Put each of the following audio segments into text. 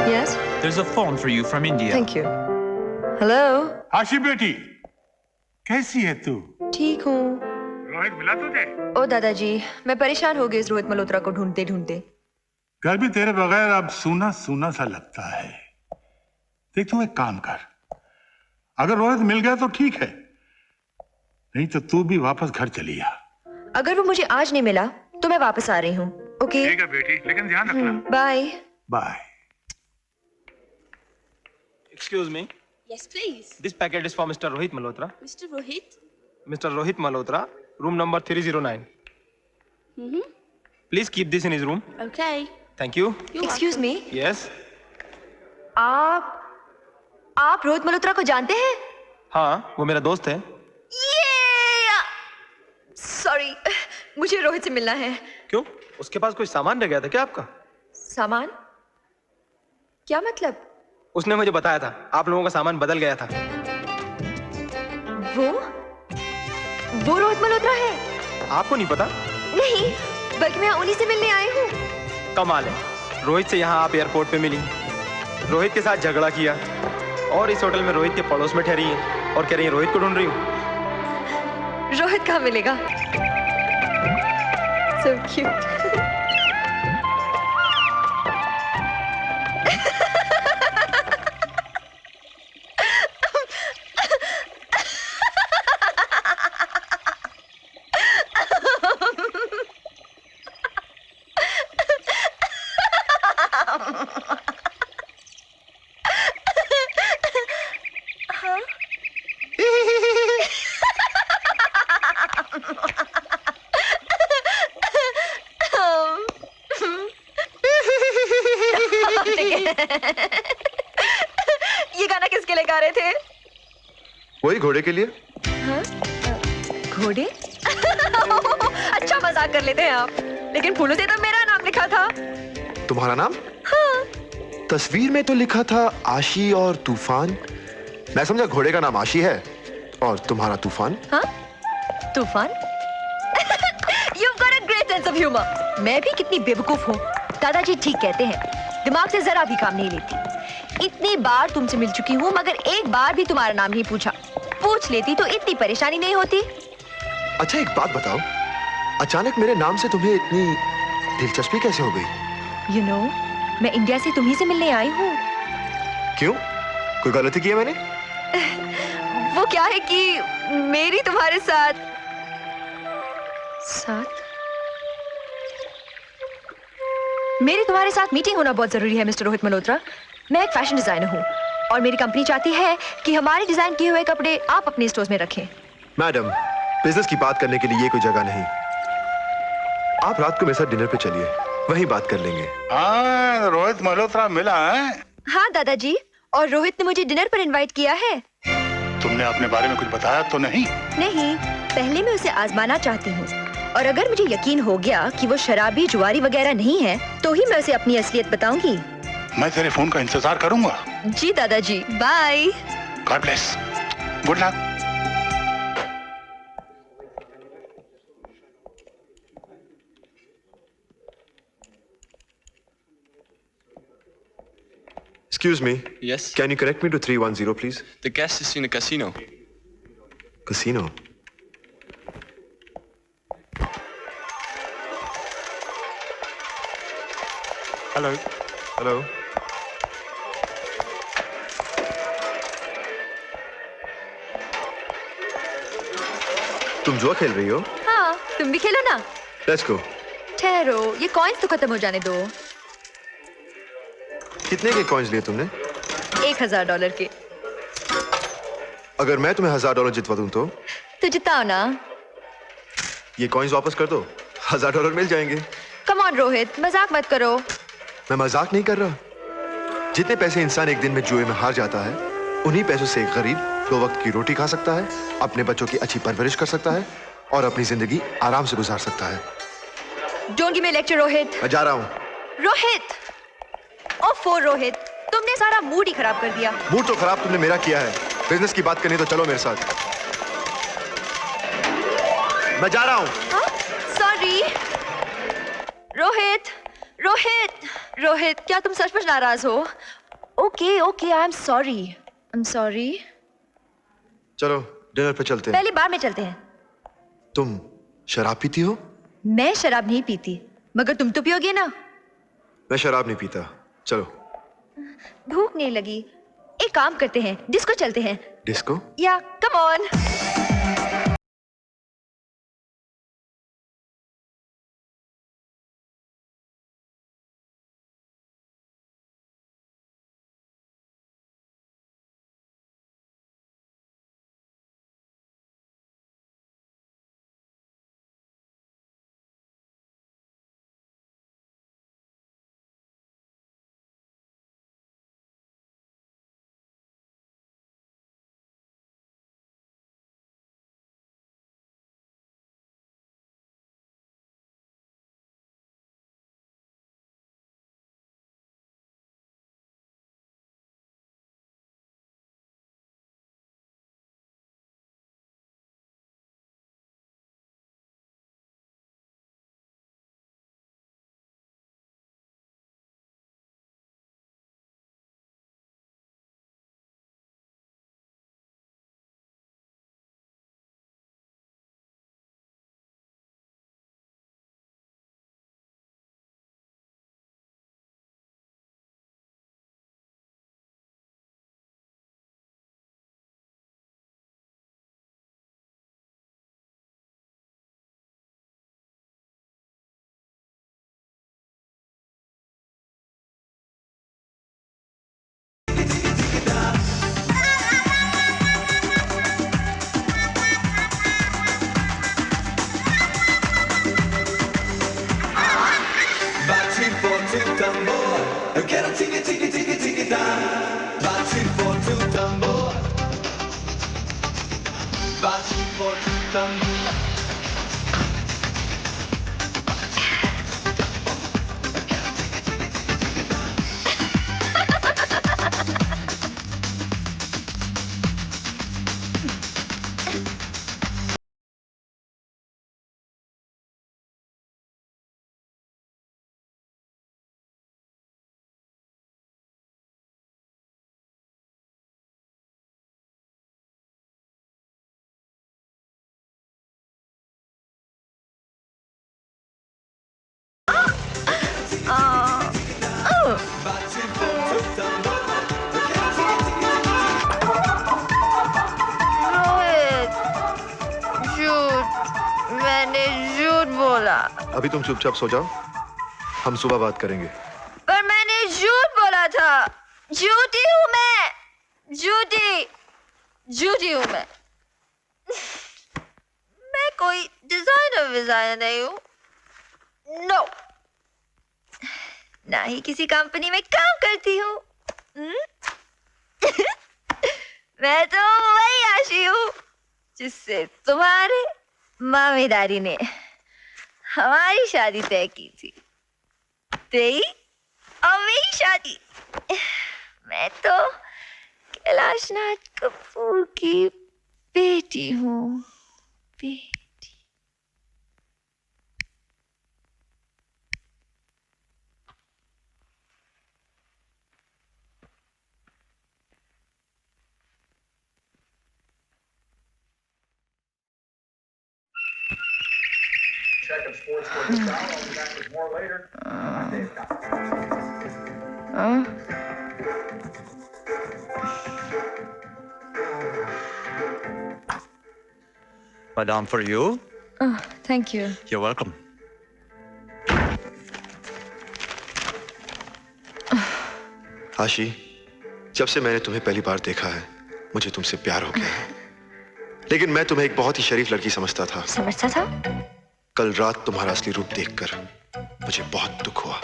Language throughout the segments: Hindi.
Yes? There's a phone for you from India. Thank you. Hello? आशी बेटी, कैसी है तू? ठीक हूँ। रोहित मिला तुझे? ओ दादाजी, मैं परेशान हो गई इस रोहित मल्होत्रा को ढूंढते ढूंढते। घर भी तेरे बगैर अब सूना सूना सा लगता है। देख तू एक काम कर, अगर रोहित मिल गया तो ठीक है, नहीं तो तू भी वापस घर चली आ। अगर वो मुझे आज नहीं मिला तो मैं वापस आ रही हूँ। ओके? ठीक है बेटी, लेकिन ध्यान रखना। Bye. Bye. Excuse me. Yes, please. This packet is for Mr. Rohit Malhotra. Mr. Rohit? Mr. Rohit Malhotra, room number 309. Please keep this in his room. Okay. Thank you. Excuse me? Yes. आप रोहित मल्होत्रा को जानते हैं? हाँ, वो मेरा दोस्त है। सॉरी, मुझे रोहित से मिलना है। क्यों? उसके पास कोई सामान रह गया था क्या आपका? सामान? क्या मतलब? उसने मुझे बताया था, आप लोगों का सामान बदल गया था। वो रोहित मल्होत्रा है? आपको नहीं पता? नहीं, बल्कि मैं उन्हीं से मिलने आई हूँ। कमाल है, रोहित से यहाँ आप एयरपोर्ट पे मिली, रोहित के साथ झगड़ा किया और इस होटल में रोहित के पड़ोस में ठहरी है और कह रही है रोहित को ढूंढ रही हूँ। रोहित कहाँ मिलेगा? So cute. ये गाना किसके लिए गा रहे थे? वही घोड़े के लिए। हाँ? घोड़े? अच्छा मजाक कर लेते हैं आप, लेकिन फूलों से तो मेरा नाम लिखा था। तुम्हारा नाम? हाँ। तस्वीर में तो लिखा था आशी और तूफान। मैं समझा घोड़े का नाम आशी है और तुम्हारा तूफान। हाँ? तूफान? You've got a great sense of humor. मैं भी कितनी बेवकूफ हूँ। दादाजी ठीक कहते हैं, दिमाग से जरा भी काम नहीं लेती। इतनी बार तुमसे मिल चुकी हूँ मगर एक बार भी तुम्हारा नाम नहीं पूछा। पूछ लेती तो इतनी परेशानी नहीं होती। अच्छा एक बात बताओ, अचानक मेरे नाम से तुम्हें इतनी दिलचस्पी कैसे हो गई? You know, मैं इंडिया से तुम्ही से मिलने आई हूँ। क्यों? कोई गलती की है मैंने? वो क्या है कि मेरी तुम्हारे साथ मेरी तुम्हारे साथ मीटिंग होना बहुत जरूरी है मिस्टर रोहित मल्होत्रा। मैं एक फैशन डिजाइनर हूँ और मेरी कंपनी चाहती है कि हमारे डिजाइन किए हुए कपड़े आप अपने स्टोर्स में रखें। मैडम, बिजनेस की बात करने के लिए ये कोई जगह नहीं। आप रात को मेरे साथ डिनर पे चलिए, वहीं बात कर लेंगे। हाँ, रोहित मल्होत्रा मिला है? हाँ दादाजी, और रोहित ने मुझे डिनर पर इनवाइट किया है। तुमने अपने बारे में कुछ बताया तो नहीं? नहीं, पहले मैं उसे आजमाना चाहती हूँ और अगर मुझे यकीन हो गया कि वो शराबी जुआरी वगैरह नहीं है तो ही मैं उसे अपनी असलियत बताऊंगी। मैं तेरे फोन का इंतजार करूंगा। जी दादाजी, bye. God bless, good luck. Excuse me. Yes? Can you connect me to 310, please? The guest is in a casino. Casino. Hello. Hello. तुम जुआ खेल रही हो? हाँ, तुम भी खेलो ना। Let's go. ठहरो, ये कॉइन्स तो खत्म हो जाने दो। कितने के कॉइन्स लिए तुमने? $1000 के। अगर मैं तुम्हें $1000 जितवा दूं तो जिताओ ना। ये कॉइन्स वापस कर दो, $1000 मिल जाएंगे। कम ऑन रोहित, मजाक मत करो। मैं मजाक नहीं कर रहा। जितने पैसे इंसान एक दिन में जुए में हार जाता है, उन्हीं पैसों से एक गरीब 2 वक्त की रोटी खा सकता है, अपने बच्चों की अच्छी परवरिश कर सकता है और अपनी जिंदगी आराम से गुजार सकता है। Don't give me lecture Rohit. मैं जा रहा हूँ। रोहित! ओफो रोहित, तुमने सारा मूड ही खराब कर दिया। मूड तो खराब तुमने मेरा किया है। बिजनेस की बात करनी तो चलो मेरे साथ। मैं जा रहा हूँ। सॉरी रोहित, रोहित। रोहित, क्या तुम सचमुच नाराज हो? Okay okay, I am sorry. चलो डिनर पे चलते हैं। पहले बार में चलते हैं। तुम शराब पीती हो? मैं शराब नहीं पीती, मगर तुम तो पियोगे ना। मैं शराब नहीं पीता। चलो। भूख नहीं लगी, एक काम करते हैं, डिस्को चलते हैं। डिस्को? या कम ऑन। अभी तुम चुपचाप सो जाओ, हम सुबह बात करेंगे। पर मैंने झूठ बोला था। झूठी हूँ मैं, झूठी हूँ मैं। मैं कोई डिजाइनर नहीं हूँ। नो, ना ही किसी कंपनी में काम करती हूँ। मैं तो वही आशी हूँ जिससे तुम्हारे मामीदारी ने हमारी शादी तय की थी। तेरी और मेरी शादी। मैं तो कैलाशनाथ कपूर की बेटी हूँ। बेटी। Check of sports for the foul. I'll be back with more later. I'm Dave Cox. Madam, for you. Oh, thank you. You're welcome. आशी, जब से मैंने तुम्हें पहली बार देखा है, मुझे तुमसे प्यार हो गया है। लेकिन मैं तुम्हें एक बहुत ही शरीफ लड़की समझता था। समझता था? कल रात तुम्हारा असली रूप देखकर मुझे बहुत दुख हुआ।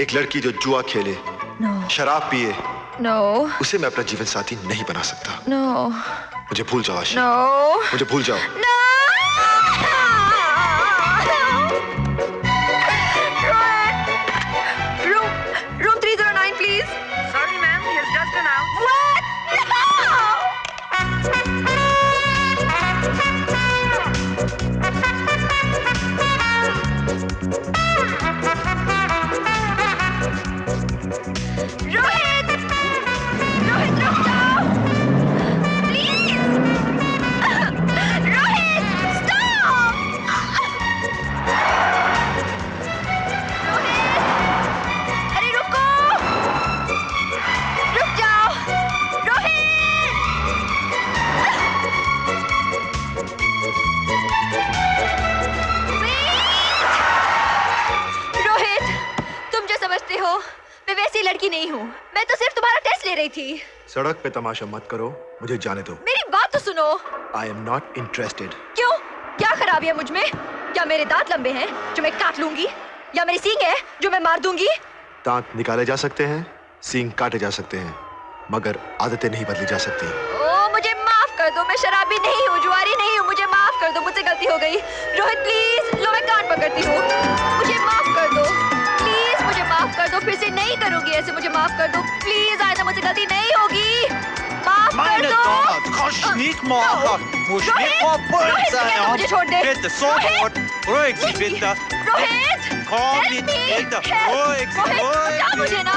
एक लड़की जो जुआ खेले, शराब पिए, उसे मैं अपना जीवन साथी नहीं बना सकता। मुझे भूल जाओ आशी। मुझे भूल जाओ। Room 309, please. Sorry, ma'am, he has just gone out. What? No! Rohit Rohit रुक जाओ प्लीज रोहित स्टॉप रोहित अरे रुको रुक जाओ रोहित रोहित तुम जो समझते हो मैं वैसी लड़की नहीं हूँ मैं तो सिर्फ तुम्हारा टेस्ट ले रही थी सड़क पे तमाशा मत करो, मुझे जाने दो। मेरी बात तो सुनो आई एम नॉट इंटरेस्टेड। क्यों क्या खराबी है मुझ में क्या मेरे दांत लंबे हैं जो मैं काट लूंगी या मेरी सींग है जो मैं मार दूंगी दांत निकाले जा सकते हैं, सींग काटे जा सकते हैं, मगर आदतें नहीं बदली जा सकती। ओ मुझे माफ कर दो मैं शराबी नहीं हूँ जुआरी नहीं हूँ मुझे माफ कर दो मुझसे गलती हो गई रोहित प्लीज लो मैं कान पकड़ती हूँ मुझे माफ कर दो प्लीज मुझे माफ कर दो फिर से नहीं करूंगी ऐसे मुझे माफ कर दो प्लीज आइंदा मुझसे गलती नहीं होगी माफ कर Meine दो Damen, kannst nicht machen. Musst nicht kaputt sein. मुझे छोड़ दे Bitte, sofort. Ruhig Sie bitte. Rohit Komm help jetzt, me bitte. help Ruhig Sie, Rohit ruhig बचा Sie. मुझे ना